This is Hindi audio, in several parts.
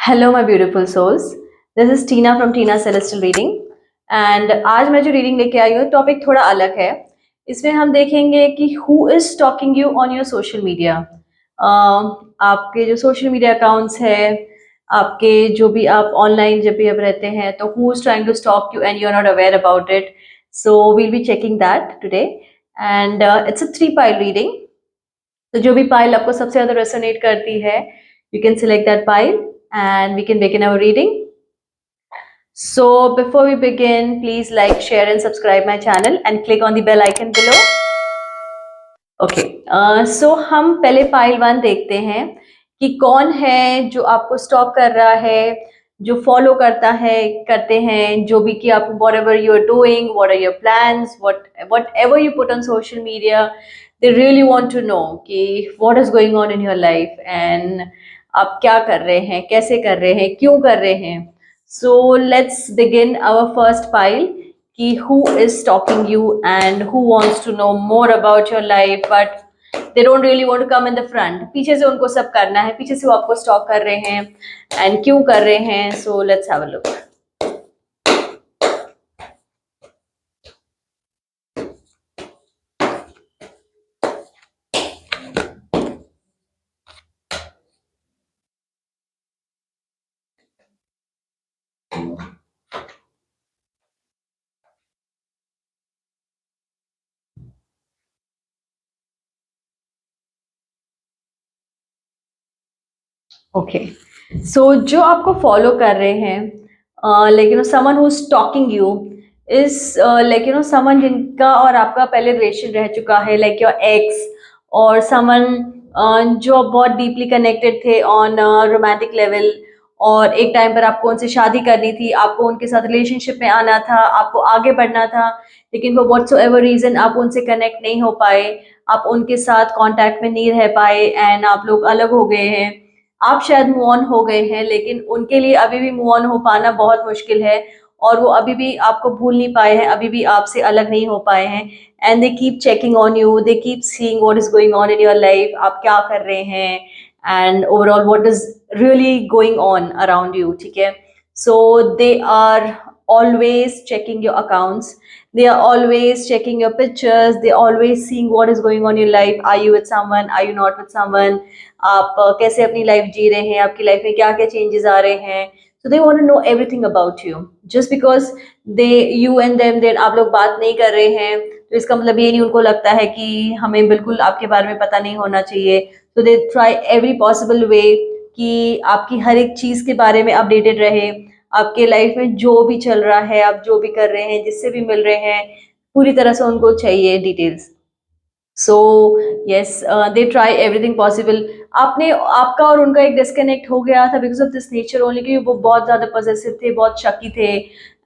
Hello my beautiful souls. This is Tina from Tina celestial reading. And आज मैं जो रीडिंग लेके आई हूँ टॉपिक थोड़ा अलग है। इसमें हम देखेंगे कि who is stalking you on your social media. आपके जो सोशल मीडिया अकाउंट्स है, आपके जो भी आप ऑनलाइन जब भी आप रहते हैं, तो who is trying to stalk you and you are not aware about it. So we'll be checking that today. And it's a 3 pile reading. तो जो भी पाइल आपको सबसे ज्यादा रेसोनेट करती है, you can select that pile and we can begin our reading. So before we begin, please like, share and subscribe my channel and click on the bell icon below. Okay, so हम पहले पाइल 1 देखते हैं कि कौन है जो आपको स्टॉक कर रहा है, जो फॉलो करता है, करते हैं जो भी कि आप whatever you are doing, what are your plans, whatever you put on social media, they really want to know कि what is going on in your life and आप क्या कर रहे हैं, कैसे कर रहे हैं, क्यों कर रहे हैं. So let's begin our first pile कि who is stalking you and who wants to know more about your life but they don't really want to come in the front. पीछे से उनको सब करना है, पीछे से वो आपको स्टॉक कर रहे हैं and क्यों कर रहे हैं. So let's have a look. Okay, so जो आपको फॉलो कर रहे हैं, लेकिन someone who stalking you is like someone जिनका और आपका पहले रिलेशन रह चुका है, लाइक योर एक्स और समवन जो बहुत डीपली कनेक्टेड थे ऑन रोमांटिक लेवल, और एक टाइम पर आपको उनसे शादी करनी थी, आपको उनके साथ रिलेशनशिप में आना था, आपको आगे बढ़ना था, लेकिन वो व्हाटसोएवर रीजन आप उनसे कनेक्ट नहीं हो पाए, आप उनके साथ कांटेक्ट में नहीं रह पाए एंड आप लोग अलग हो गए हैं. आप शायद मूव ऑन हो गए हैं, लेकिन उनके लिए अभी भी मूव ऑन हो पाना बहुत मुश्किल है और वो अभी भी आपको भूल नहीं पाए हैं, अभी भी आपसे अलग नहीं हो पाए हैं. And they keep checking on you, they keep seeing what is going on in your life, आप क्या कर रहे हैं and overall what is really going on around you. ठीक है, so they are always checking your accounts, they are always checking your pictures, they are always seeing what is going on in your life. Are you with someone, are you not with someone, आप कैसे अपनी लाइफ जी रहे हैं, आपकी लाइफ में क्या क्या चेंजेस आ रहे हैं. So they want to know everything about you. Just because they you and them then आप लोग बात नहीं कर रहे हैं, तो इसका मतलब ये नहीं उनको लगता है कि हमें बिल्कुल आपके बारे में पता नहीं होना चाहिए. So they try every possible way कि आपकी हर एक चीज के बारे में अपडेटेड रहे, आपके लाइफ में जो भी चल रहा है, आप जो भी कर रहे हैं, जिससे भी मिल रहे हैं, पूरी तरह से उनको चाहिए details. So yes, they try everything possible. आपने आपका और उनका एक डिस्कनेक्ट हो गया था because of this nature only, क्योंकि वो बहुत ज्यादा पॉसेसिव थे, बहुत शकी थे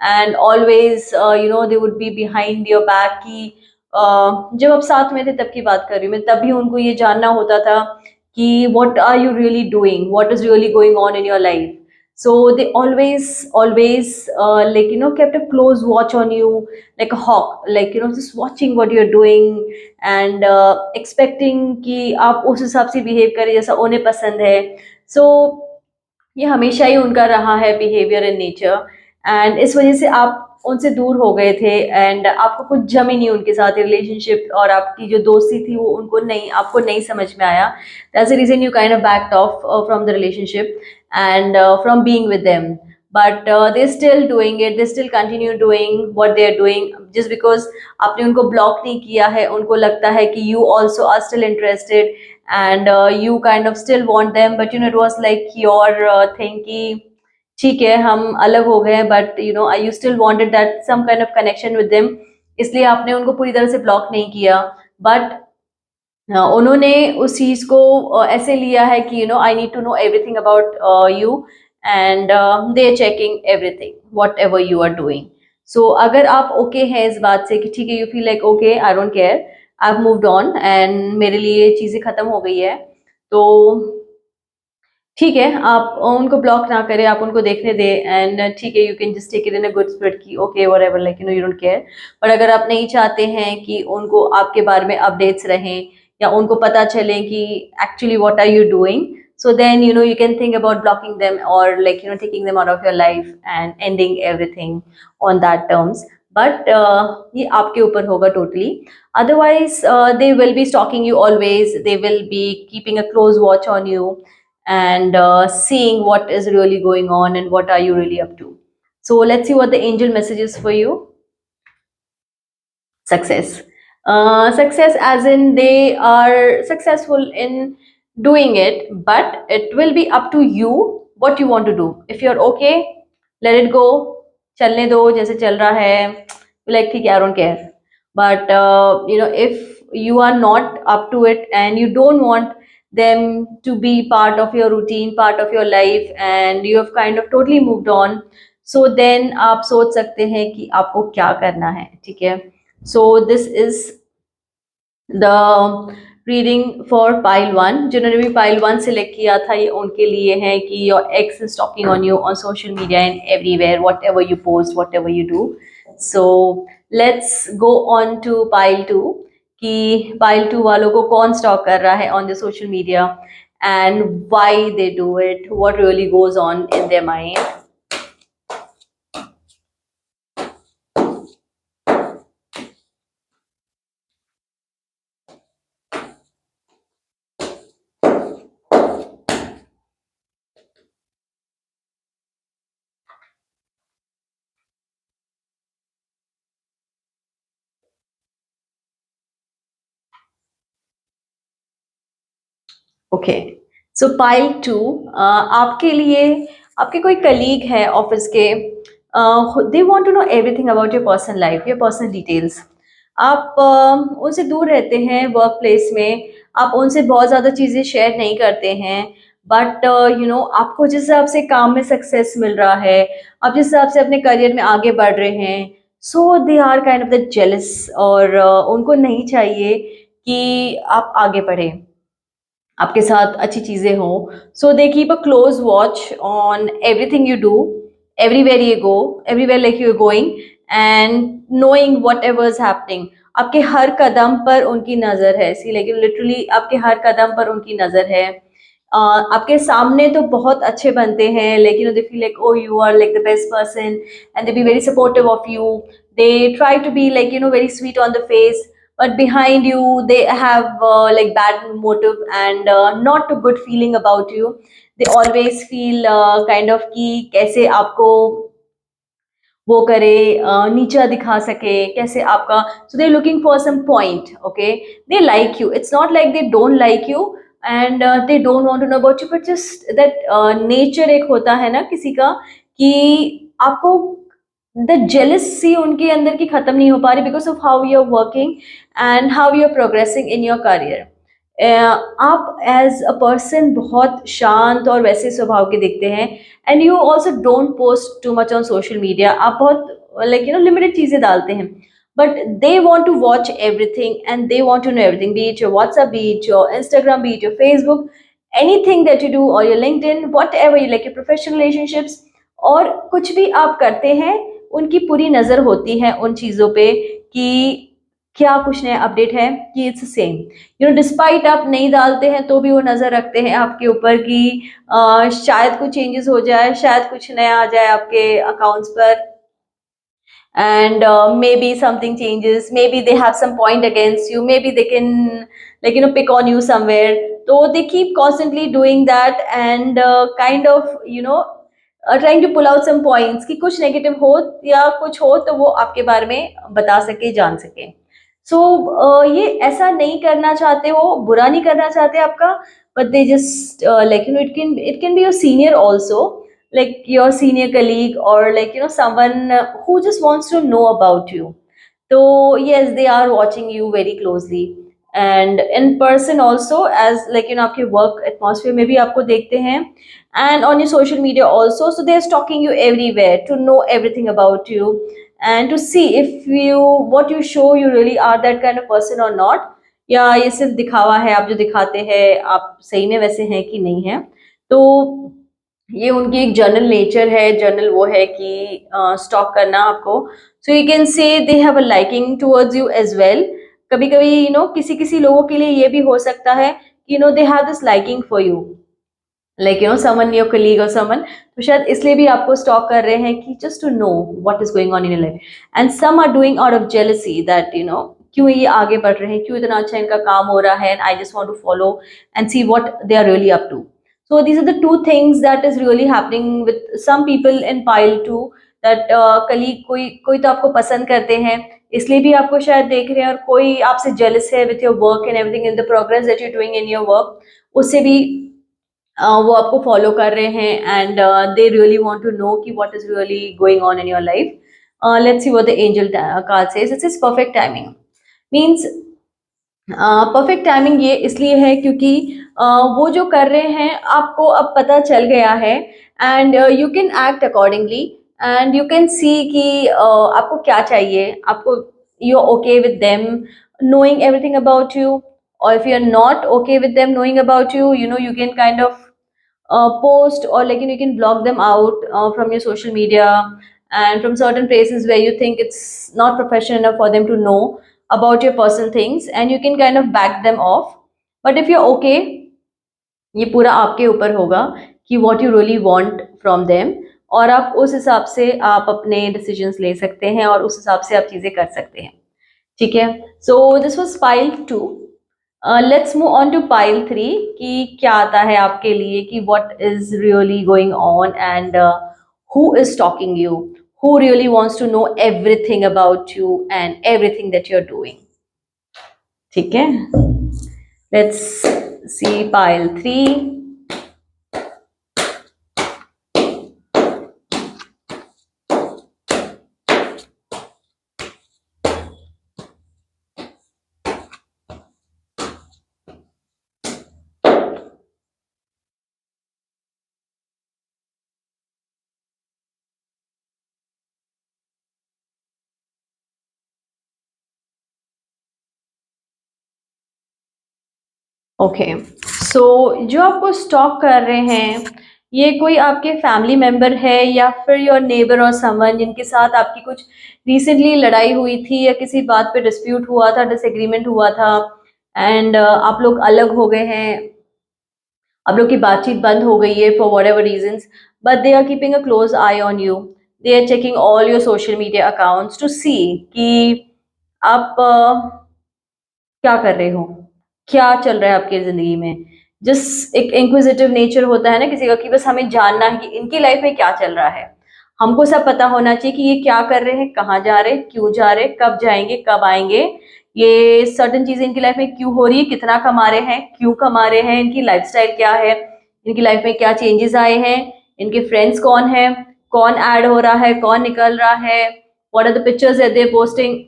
and always they would be behind your back की जब आप साथ में थे तब की बात कर रही हूँ मैं, तभी उनको ये जानना होता था कि what are you really doing, what is really going on in your life. So they always like kept a close watch on you, like a hawk, like just watching what you're doing and expecting कि आप उस हिसाब से बिहेव करें जैसा उन्हें पसंद है. So ये हमेशा ही उनका रहा है बिहेवियर इन नेचर एंड इस वजह से आप उनसे दूर हो गए थे एंड आपको कुछ जमी नहीं उनके साथ रिलेशनशिप, और आपकी जो दोस्ती थी वो उनको नहीं, आपको नहीं समझ में आया. That's the reason you kind of backed off from the relationship and from being with them, but they're still doing it, they still continue doing what they're doing just because आपने उनको ब्लॉक नहीं किया है. उनको लगता है कि you also are still interested and you kind of still want them, but it was like your thing कि ठीक है हम अलग हो गए but you still wanted that some kind of connection with them, इसलिए आपने उनको पूरी तरह से ब्लॉक नहीं किया. बट उन्होंने उस चीज को ऐसे लिया है कि I need to know everything about you and they are checking everything whatever you are doing. So अगर आप ओके हैं इस बात से कि ठीक है, you feel like okay, I don't care, I have moved on and मेरे लिए चीजें खत्म हो गई है, तो ठीक है, आप उनको ब्लॉक ना करें, आप उनको देखने दें एंड ठीक है, you can just take it in a good spirit की okay whatever, like you don't care. पर अगर आप नहीं चाहते हैं कि उनको आपके बारे में अपडेट्स रहें या उनको पता चले कि actually what are you doing, so then you can think about blocking them or taking them out of your life and ending everything on that terms. But ये आपके ऊपर होगा totally. Otherwise they will be stalking you always, they will be keeping a close watch on you and seeing what is really going on and what are you really up to. So let's see what the angel message is for you. Success. Success as in they are successful in doing it, but it will be up to you what you want to do. If you're okay, let it go, चलने दो जैसे चल रहा है, like ठीक है, I don't care. But if you are not up to it and you don't want them to be part of your routine, part of your life, and you have kind of totally moved on, so then आप सोच सकते हैं कि आपको क्या करना है. ठीक है. So this is the reading for pile 1. जिन्होंने भी pile 1 select किया था, ये उनके लिए है कि your ex is stalking on you on social media and everywhere, whatever you post, whatever you do. So let's go on to pile 2 कि pile 2 वालों को कौन stalk कर रहा है on the social media and why they do it, what really goes on in their mind. Okay, so pile 2 आपके लिए, आपके कोई कलीग है ऑफिस के, they want to know everything about your personal life, your personal details. आप उनसे दूर रहते हैं वर्क प्लेस में, आप उनसे बहुत ज़्यादा चीज़ें शेयर नहीं करते हैं, बट आपको जिस हिसाब से काम में सक्सेस मिल रहा है, आप जिस हिसाब से अपने करियर में आगे बढ़ रहे हैं, so they are kind of the jealous, और उनको नहीं चाहिए कि आप आगे बढ़ें, आपके साथ अच्छी चीजें हो. So they keep a close watch on everything you do, everywhere you go, everywhere like you are going, and knowing whatever is happening. आपके हर कदम पर उनकी नजर है. सी लेकिन लिटरली आपके हर कदम पर उनकी नजर है. आपके सामने तो बहुत अच्छे बनते हैं, लेकिन they feel like oh you are like the best person and they be very supportive of you. They try to be like very sweet on the face, but behind you they have like bad motive and not a good feeling about you. They always feel kind of कि कैसे आपको वो करे, नीचा दिखा सके, कैसे आपका. So they looking for some point. Okay, they like you, it's not like they don't like you and they don't want to know about you, but just that nature एक होता है ना किसी का, कि आपको द जेलसी उनके अंदर की खत्म नहीं हो पा रही because of how you are working and how you are progressing in your career. आप एज अ पर्सन बहुत शांत और वैसे स्वभाव के दिखते हैं, and you also don't post too much on social media. आप बहुत लिमिटेड चीज़ें डालते हैं, but they want to watch everything and they want to know everything, be it your WhatsApp, be it your Instagram, be it your Facebook, anything that you do, or your LinkedIn, whatever you like, your professional relationships, और कुछ भी आप करते हैं उनकी पूरी नज़र होती है उन चीज़ों पे कि क्या कुछ नया अपडेट है, कि इट्स सेम. डिस्पाइट आप नहीं डालते हैं तो भी वो नज़र रखते हैं आपके ऊपर कि शायद कुछ चेंजेस हो जाए, शायद कुछ नया आ जाए आपके अकाउंट्स पर, and maybe something changes, maybe they have some point against you, maybe they can pick on you somewhere. So they keep constantly doing that and kind of trying to pull out some points कि कुछ नेगेटिव हो या कुछ हो तो वो आपके बारे में बता सके, जान सके. सो ये ऐसा नहीं करना चाहते, वो बुरा नहीं करना चाहते आपका, but they just it can be your senior also, like your senior colleague, or someone who just wants to know about you. So yes, they are watching you very closely, and in person also, as आपके work atmosphere में भी आपको देखते हैं, and on your social media also. So they are stalking you everywhere to know everything about you and to see if what you show, you really are that kind of person or not, या ये सिर्फ दिखावा है, आप जो दिखाते हैं आप सही में वैसे हैं कि नहीं है. तो ये उनकी एक जनरल नेचर है, जनरल वो है कि स्टॉक करना आपको. सो you can say they have a liking towards you as well. कभी कभी किसी किसी लोगों के लिए ये भी हो सकता है कि they have this liking for you, like someone your colleague और समवन, तो शायद इसलिए भी आपको स्टॉक कर रहे हैं कि just to know what is going on in your life. And some are doing out of jealousy that क्यों ये आगे बढ़ रहे हैं, क्यों इतना अच्छा इनका काम हो रहा है, and I just want to follow and see what they are really up to. So these are the two things that is really happening with some people in pile 2, that colleague कोई तो आपको पसंद करते हैं इसलिए भी आपको शायद देख रहे हैं, और कोई आपसे jealous है with your work and everything in the progress that you're doing in your work, उससे भी वो आपको फॉलो कर रहे हैं, and they really want to know कि what is really going on in your life. Let's see what the angel card says. It is perfect timing. Means perfect timing ये इसलिए है क्योंकि वो जो कर रहे हैं आपको अब पता चल गया है, and you can act accordingly, and you can see कि आपको क्या चाहिए, आपको you are okay with them knowing everything about you, or if you are not okay with them knowing about you, you can kind of post, or like you can block them out from your social media and from certain places where you think it's not professional enough for them to know about your personal things, and you can kind of back them off. But if you're okay, ये पूरा आपके ऊपर होगा कि what you really want from them, और आप उस हिसाब से आप अपने decisions ले सकते हैं और उस हिसाब से आप चीजें कर सकते हैं। ठीक है, so this was pile 2. Let's move on to pile 3 कि क्या आता है आपके लिए कि what is really going on, and who is stalking you, who really wants to know everything about you and everything that you're doing. ठीक है, let's see pile 3. Okay, so जो आपको स्टॉक कर रहे हैं ये कोई आपके फैमिली मेंबर है या फिर योर नेबर और समवन जिनके साथ आपकी कुछ रिसेंटली लड़ाई हुई थी या किसी बात पे डिस्प्यूट हुआ था, डिसएग्रीमेंट हुआ था, एंड आप लोग अलग हो गए हैं, आप लोग की बातचीत बंद हो गई है for whatever reasons, but they are keeping a close eye on you, they are checking all your social media accounts to see कि आप क्या कर रहे हो, क्या चल रहा है आपकी जिंदगी में। जिस एक इंक्विजिटिव नेचर होता है ना किसी का कि बस हमें जानना है कि इनकी लाइफ में क्या चल रहा है, हमको सब पता होना चाहिए कि ये क्या कर रहे हैं, कहाँ जा रहे हैं, क्यों जा रहे हैं, कब जाएंगे, कब आएंगे, ये सर्टन चीजें इनकी लाइफ में क्यों हो रही है, कितना कमा रहे हैं, क्यों कमा रहे हैं, इनकी लाइफस्टाइल क्या है, इनकी लाइफ में क्या चेंजेस आए हैं, इनके फ्रेंड्स कौन है, कौन ऐड हो रहा है, कौन निकल रहा है, what are the pictures that they are posting,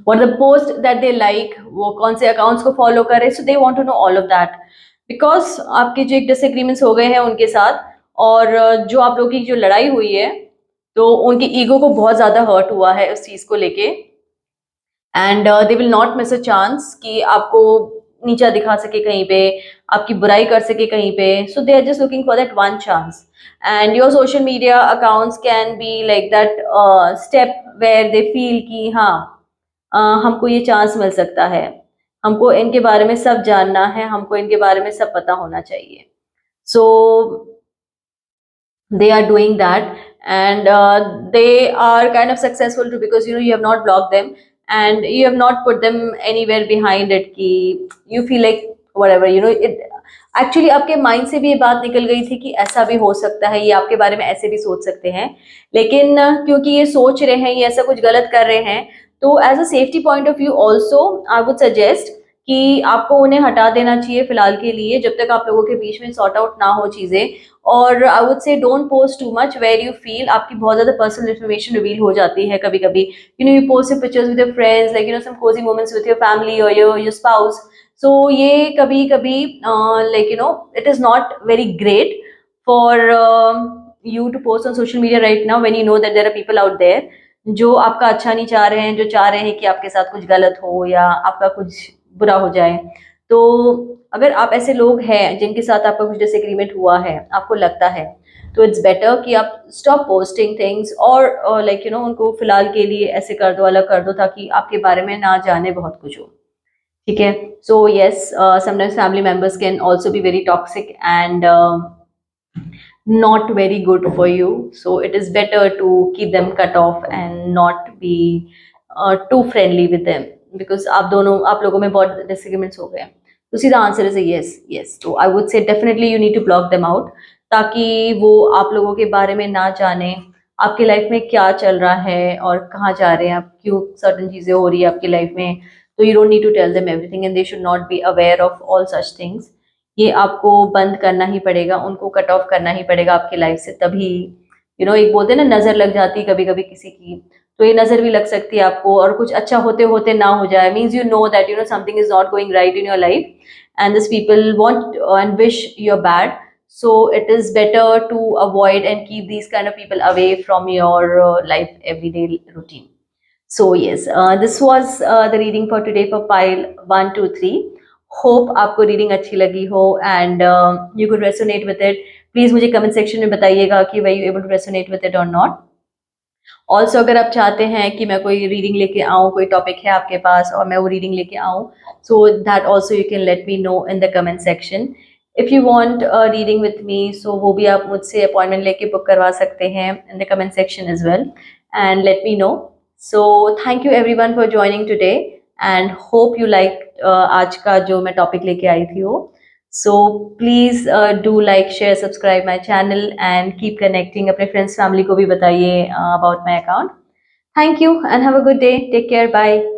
what are the post that they like, वो कौन से अकाउंट्स को फॉलो कर रहे हैं, so they want to know all of that, because आपके जो एक डिसएग्रीमेंट्स हो गए हैं उनके साथ, और जो आप लोगों की जो लड़ाई हुई है तो उनकी ईगो को बहुत ज्यादा हर्ट हुआ है उस चीज को लेके, and they will not miss a chance कि आपको नीचा दिखा सके कहीं पे, आपकी बुराई कर सके कहीं पे, so they are just looking for that one chance, and your social media accounts can be like that step where they feel कि हाँ हमको ये चांस मिल सकता है, हमको इनके बारे में सब जानना है, हमको इनके बारे में सब पता होना चाहिए, सो they are doing that, and they are kind of successful too, because you have not blocked them and you have not put them anywhere behind it कि you feel like whatever it actually आपके माइंड से भी ये बात निकल गई थी कि ऐसा भी हो सकता है, ये आपके बारे में ऐसे भी सोच सकते हैं, लेकिन क्योंकि ये सोच रहे हैं, ये ऐसा कुछ गलत कर रहे हैं, तो as a safety point of view also I would suggest कि आपको उन्हें हटा देना चाहिए फिलहाल के लिए, जब तक आप लोगों के बीच में सॉर्ट आउट ना हो चीजें, और I would say don't post too much where you feel आपकी बहुत ज्यादा पर्सनल इन्फॉर्मेशन रिवील हो जाती है कभी कभी, you post your pictures with your friends, like some cosy moments with your family और योर स्पाउस, सो ये कभी कभी like it is not very great for you to post on social media right now when you know that there are people out there जो आपका अच्छा नहीं चाह रहे हैं, जो चाह रहे हैं कि आपके साथ कुछ गलत हो या आपका कुछ बुरा हो जाए। तो अगर आप ऐसे लोग हैं जिनके साथ आपका कुछ डिसएग्रीमेंट हुआ है, आपको लगता है, तो इट्स बेटर कि आप स्टॉप पोस्टिंग थिंग्स, और उनको फिलहाल के लिए ऐसे कर दो, अलग कर दो, ताकि आपके बारे में ना जाने बहुत कुछ हो। ठीक है. So yes, sometimes family members can also be very toxic and not very good for you. So it is better to keep them cut off and not be too friendly with them, because आप लोगों में बहुत disagreements हो गए हैं. तो सीधा आंसर इज yes, yes. तो I would say definitely you need to block them out, ताकि वो आप लोगों के बारे में ना जाने, आपकी लाइफ में क्या चल रहा है और कहाँ जा रहे हैं आप, क्यों सर्टन चीजें हो रही है आपकी लाइफ में. तो you don't need to tell them everything and they should not be aware of all such things. ये आपको बंद करना ही पड़ेगा, उनको कट ऑफ करना ही पड़ेगा आपकी लाइफ से, तभी एक बोलते हैं ना, नजर लग जाती है कभी कभी किसी की. तो ये नजर भी लग सकती है आपको, और कुछ अच्छा होते होते ना हो जाए, means you know that something is not going right in your life and these people want and wish you're bad. So it is better to avoid and keep these kind of people away from your life everyday routine. So yes, this was the reading for today for pile 1 2 3. Hope आपको रीडिंग अच्छी लगी हो and you could resonate with it. Please मुझे कमेंट सेक्शन में बताइएगा कि were you able to resonate with it or not. Also अगर आप चाहते हैं कि मैं कोई रीडिंग लेके आऊँ, कोई टॉपिक है आपके पास और मैं वो रीडिंग लेके आऊँ, so that also you can let me know in the comment section. If you want reading with me, so वो भी आप मुझसे अपॉइंटमेंट लेके बुक करवा सकते हैं in the comment section as well, and let me know. So thank you everyone for joining today and hope you like आज का जो मैं टॉपिक लेके आई थी वो. So please do like, share, subscribe my channel and keep connecting. अपने friends, family को भी बताइए about my account. Thank you and have a good day. Take care. Bye.